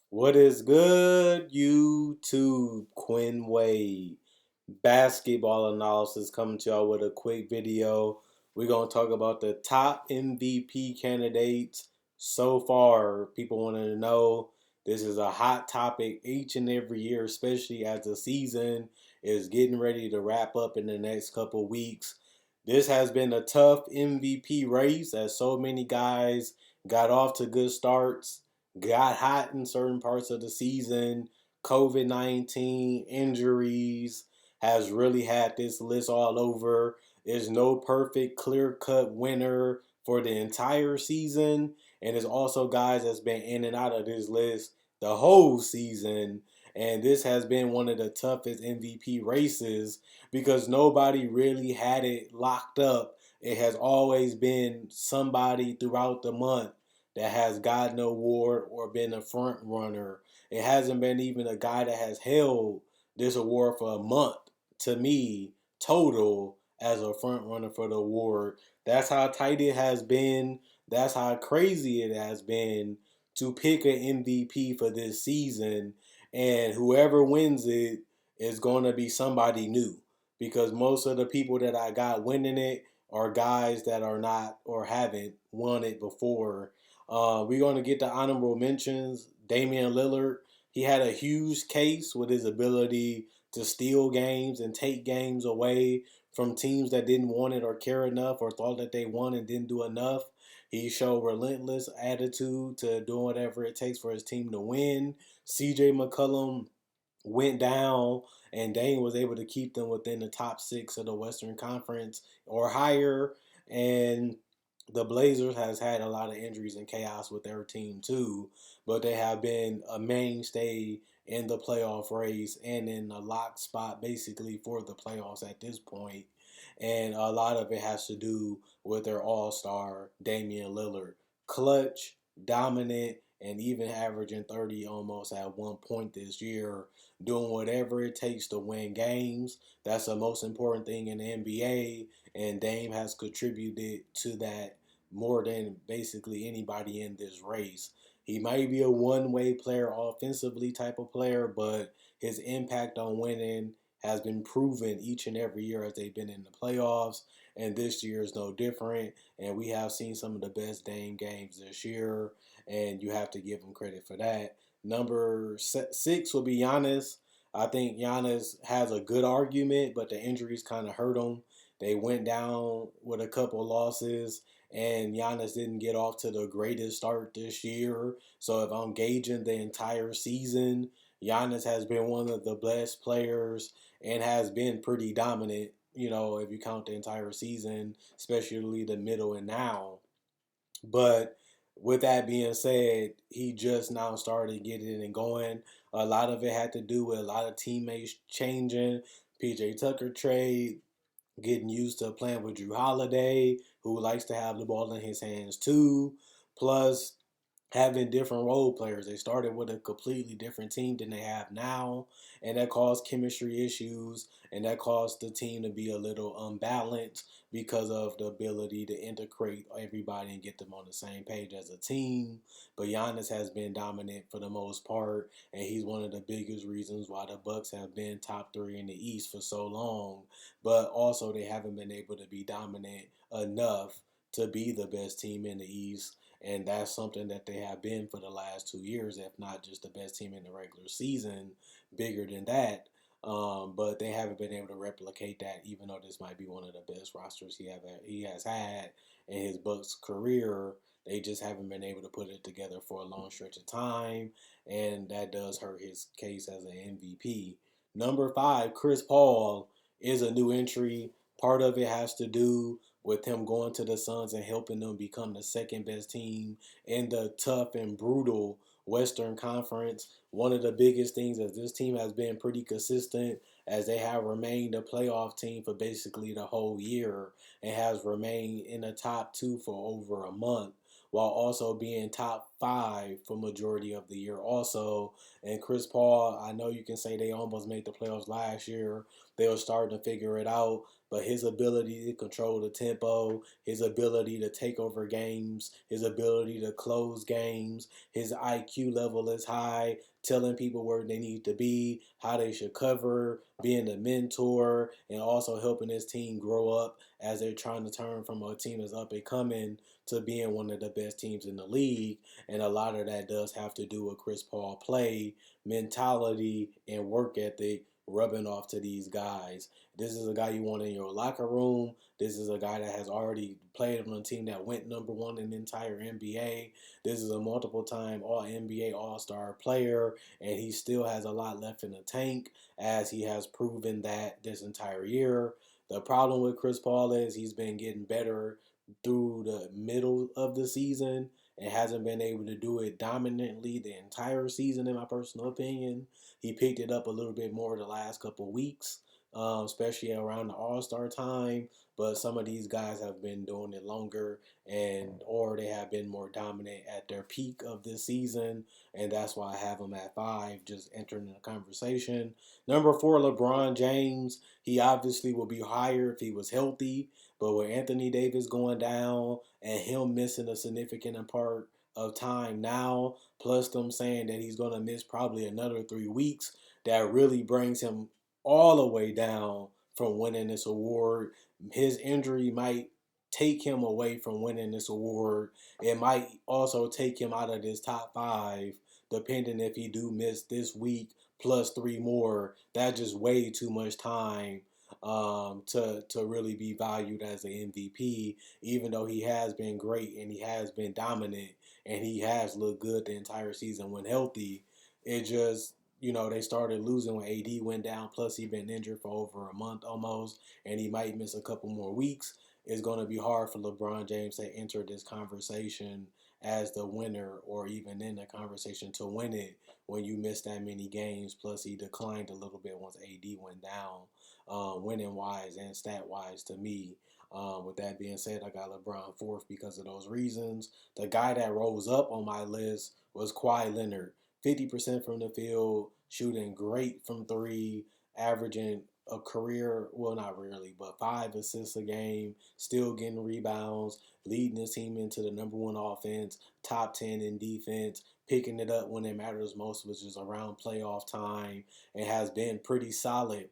What is good, YouTube? Quinn Wade basketball analysis coming to y'all with a quick video. We're gonna talk about the top MVP candidates so far. People want to know. This is a hot topic each and every year, especially as the season is getting ready to wrap up in the next couple weeks. This has been a tough MVP race as so many guys got off to good starts, got hot in certain parts of the season. COVID-19 injuries has really had this list all over. There's no perfect clear cut winner for the entire season. And there's also guys that's been in and out of this list the whole season. And this has been one of the toughest MVP races because nobody really had it locked up. It has always been somebody throughout the month that has gotten an award or been a front runner. It hasn't been even a guy that has held this award for a month to me total as a front runner for the award. That's how tight it has been. That's how crazy it has been to pick an MVP for this season. And whoever wins it is going to be somebody new because most of the people that I got winning it are guys that are not or haven't won it before. We're going to get the honorable mentions. Damian Lillard, he had a huge case with his ability to steal games and take games away from teams that didn't want it or care enough or thought that they won and didn't do enough. He showed relentless attitude to doing whatever it takes for his team to win. CJ McCollum went down, and Dame was able to keep them within the top six of the Western Conference or higher. And the Blazers has had a lot of injuries and chaos with their team too, but they have been a mainstay in the playoff race and in a lock spot basically for the playoffs at this point. And a lot of it has to do with their all-star Damian Lillard. Clutch, dominant, and even averaging 30 almost at one point this year, doing whatever it takes to win games. That's the most important thing in the NBA, and Dame has contributed to that more than basically anybody in this race. He might be a one-way player, offensively type of player, but his impact on winning has been proven each and every year as they've been in the playoffs, and this year is no different. And we have seen some of the best Dame games this year, and you have to give him credit for that. Number six will be Giannis. I think Giannis has a good argument, but the injuries kind of hurt him. They went down with a couple losses, and Giannis didn't get off to the greatest start this year. So if I'm gauging the entire season, Giannis has been one of the best players and has been pretty dominant, if you count the entire season, especially the middle and now. But with that being said, he just now started getting it going. A lot of it had to do with a lot of teammates changing. PJ Tucker trade, getting used to playing with Drew Holiday, who likes to have the ball in his hands too. Plus, having different role players. They started with a completely different team than they have now, and that caused chemistry issues, and that caused the team to be a little unbalanced because of the ability to integrate everybody and get them on the same page as a team. But Giannis has been dominant for the most part, and he's one of the biggest reasons why the Bucks have been top three in the East for so long. But also, they haven't been able to be dominant enough to be the best team in the East, and that's something that they have been for the last 2 years, if not just the best team in the regular season, bigger than that. But they haven't been able to replicate that, even though this might be one of the best rosters he has had in his Bucks career. They just haven't been able to put it together for a long stretch of time, and that does hurt his case as an MVP. Number five, Chris Paul is a new entry. Part of it has to do with him going to the Suns and helping them become the second best team in the tough and brutal Western Conference. One of the biggest things is this team has been pretty consistent as they have remained a playoff team for basically the whole year and has remained in the top two for over a month while also being top five for majority of the year also. And Chris Paul, I know you can say they almost made the playoffs last year. They were starting to figure it out, but his ability to control the tempo, his ability to take over games, his ability to close games, his IQ level is high, telling people where they need to be, how they should cover, being a mentor, and also helping his team grow up as they're trying to turn from a team that's up and coming to being one of the best teams in the league. And a lot of that does have to do with Chris Paul play, mentality, and work ethic rubbing off to these guys. This is a guy you want in your locker room. This is a guy that has already played on a team that went number one in the entire NBA. This is a multiple time All NBA All Star player, and he still has a lot left in the tank, as he has proven that this entire year. The problem with Chris Paul is he's been getting better through the middle of the season and hasn't been able to do it dominantly the entire season, in my personal opinion. He picked it up a little bit more the last couple weeks, especially around the All Star time. But some of these guys have been doing it longer, and or they have been more dominant at their peak of this season, and that's why I have him at five, just entering the conversation. Number four, LeBron James. He obviously would be higher if he was healthy, but with Anthony Davis going down and him missing a significant part of time now, plus them saying that he's going to miss probably another 3 weeks, that really brings him all the way down from winning this award. His injury might take him away from winning this award. It might also take him out of this top five, depending if he do miss this week plus three more. That's just way too much time to really be valued as an MVP, even though he has been great and he has been dominant and he has looked good the entire season when healthy. It just, they started losing when AD went down. Plus, he been injured for over a month almost, and he might miss a couple more weeks. It's going to be hard for LeBron James to enter this conversation as the winner, or even in the conversation to win it, when you miss that many games. Plus, he declined a little bit once AD went down, winning wise and stat wise to me. With that being said, I got LeBron fourth because of those reasons. The guy that rose up on my list was Kawhi Leonard. 50% from the field, shooting great from three, averaging a career, well, not really, but 5 assists a game, still getting rebounds, leading his team into the number one offense, top 10 in defense, picking it up when it matters most, which is around playoff time, and has been pretty solid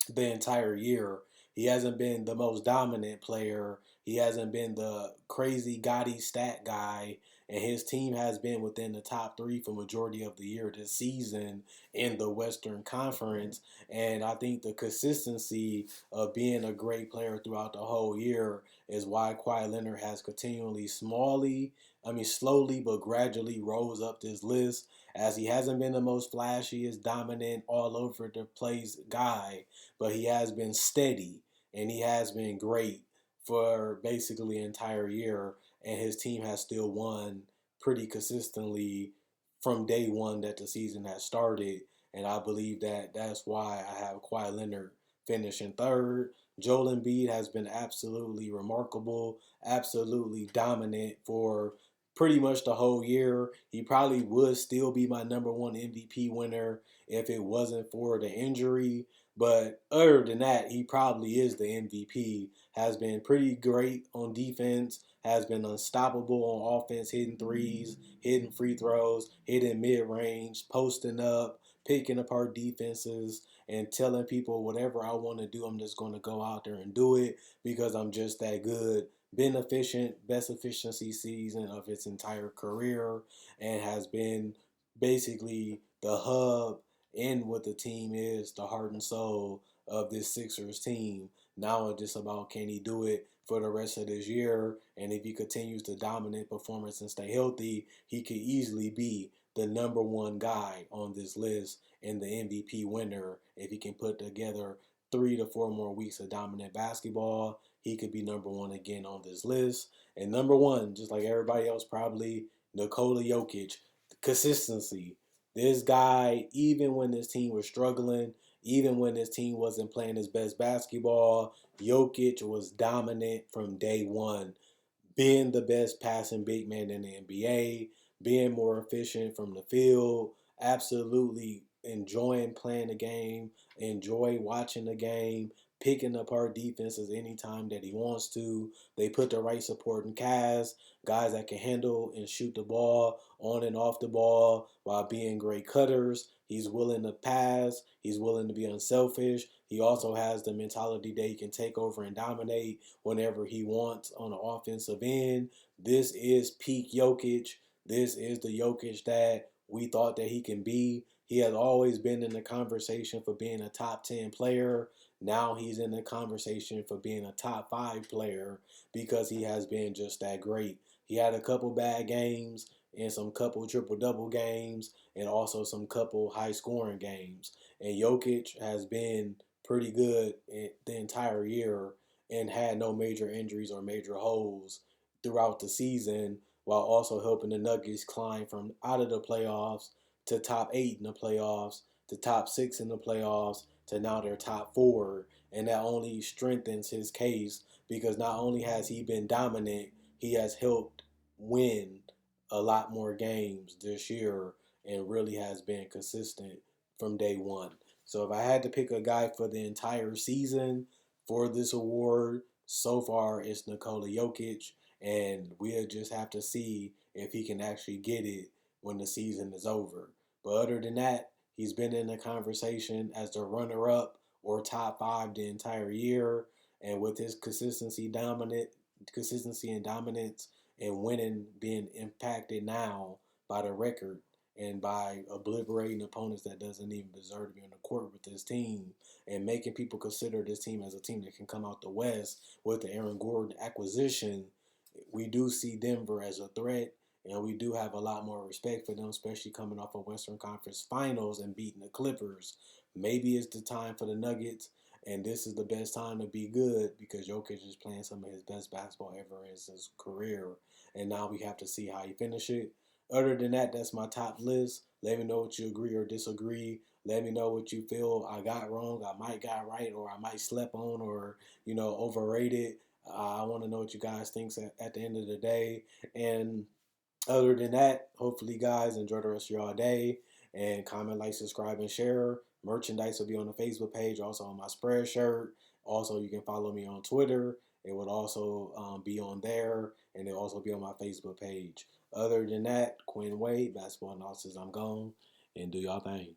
the entire year. He hasn't been the most dominant player. He hasn't been the crazy gaudy stat guy, and his team has been within the top three for majority of the year this season in the Western Conference. And I think the consistency of being a great player throughout the whole year is why Kawhi Leonard has continually slowly but gradually rose up this list, as he hasn't been the most flashiest, dominant, all over the place guy, but he has been steady and he has been great for basically an entire year, and his team has still won pretty consistently from day one that the season has started. And I believe that that's why I have Kawhi Leonard finishing third. Joel Embiid has been absolutely remarkable, absolutely dominant for pretty much the whole year. He probably would still be my number one MVP winner if it wasn't for the injury. But other than that, he probably is the MVP. Has been pretty great on defense, has been unstoppable on offense, hitting threes, hitting free throws, hitting mid range, posting up, picking apart defenses, and telling people whatever I want to do, I'm just going to go out there and do it because I'm just that good. Been efficient, best efficiency season of his entire career, and has been basically the hub in what the team is, the heart and soul of this Sixers team. Now it's just about, can he do it for the rest of this year? And if he continues to dominate performance and stay healthy, he could easily be the number one guy on this list and the MVP winner. If he can put together 3 to 4 more weeks of dominant basketball, he could be number one again on this list. And number one, just like everybody else, probably Nikola Jokic. Consistency. This guy, even when this team was struggling, even when this team wasn't playing his best basketball, Jokic was dominant from day one, being the best passing big man in the NBA, being more efficient from the field, absolutely enjoying playing the game, enjoy watching the game, picking apart defenses anytime that he wants to. They put the right supporting cast, guys that can handle and shoot the ball on and off the ball while being great cutters. He's willing to pass. He's willing to be unselfish. He also has the mentality that he can take over and dominate whenever he wants on the offensive end. This is peak Jokic. This is the Jokic that we thought that he can be. He has always been in the conversation for being a top 10 player. Now he's in the conversation for being a top 5 player because he has been just that great. He had a couple bad games and some couple triple double games and also some couple high scoring games. And Jokic has been pretty good the entire year and had no major injuries or major holes throughout the season while also helping the Nuggets climb from out of the playoffs to top 8 in the playoffs to top 6 in the playoffs to now they're top 4. And that only strengthens his case because not only has he been dominant, he has helped win a lot more games this year and really has been consistent from day one. So if I had to pick a guy for the entire season for this award, so far it's Nikola Jokic, and we'll just have to see if he can actually get it when the season is over. But other than that, he's been in the conversation as the runner-up or top 5 the entire year, and with his consistency and dominance, and winning being impacted now by the record and by obliterating opponents that doesn't even deserve to be on the court with this team and making people consider this team as a team that can come out the West with the Aaron Gordon acquisition. We do see Denver as a threat, and we do have a lot more respect for them, especially coming off of Western Conference Finals and beating the Clippers. Maybe it's the time for the Nuggets, and this is the best time to be good because Jokic is playing some of his best basketball ever in his career, and now we have to see how he finishes it. Other than that, that's my top list. Let me know what you agree or disagree. Let me know what you feel I got wrong, I might got right, or I might slept on, or overrated. I want to know what you guys think at the end of the day. And other than that, hopefully, guys, enjoy the rest of your day. And comment, like, subscribe, and share. Merchandise will be on the Facebook page, also on my spread shirt. Also, you can follow me on Twitter. It would also be on there, and it'll also be on my Facebook page. Other than that, Quinn Wade, basketball analysis, I'm gone. And do y'all thing.